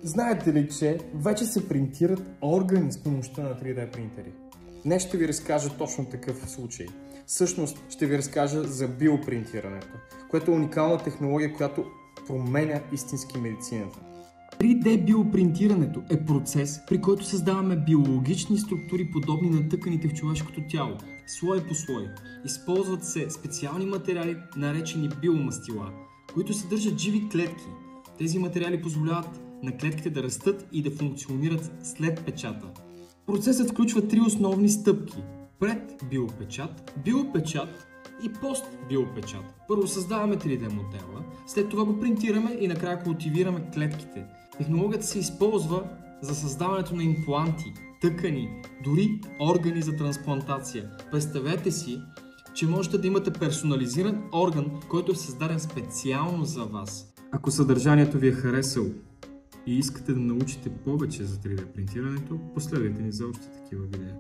Знаете ли, че вече се принтират органи с помощта на 3D принтери? Днес ще ви разкажа точно такъв случай. Всъщност ще ви разкажа за биопринтирането, което е уникална технология, която променя истински медицината. 3D биопринтирането е процес, при който създаваме биологични структури, подобни на тъканите в човешкото тяло, слой по слой. Използват се специални материали, наречени биомастила, които съдържат живи клетки. Тези материали позволяват на клетките да растат и да функционират след печата. Процесът включва три основни стъпки: пред биопечат, биопечат и пост-биопечат. Първо създаваме 3D модела, след това го принтираме и накрая култивираме клетките. Технологията се използва за създаването на импланти, тъкани, дори органи за трансплантация. Представете си, че можете да имате персонализиран орган, който е създаден специално за вас. Ако съдържанието ви е харесало и искате да научите повече за 3D принтирането, последвайте ни за още такива видеа.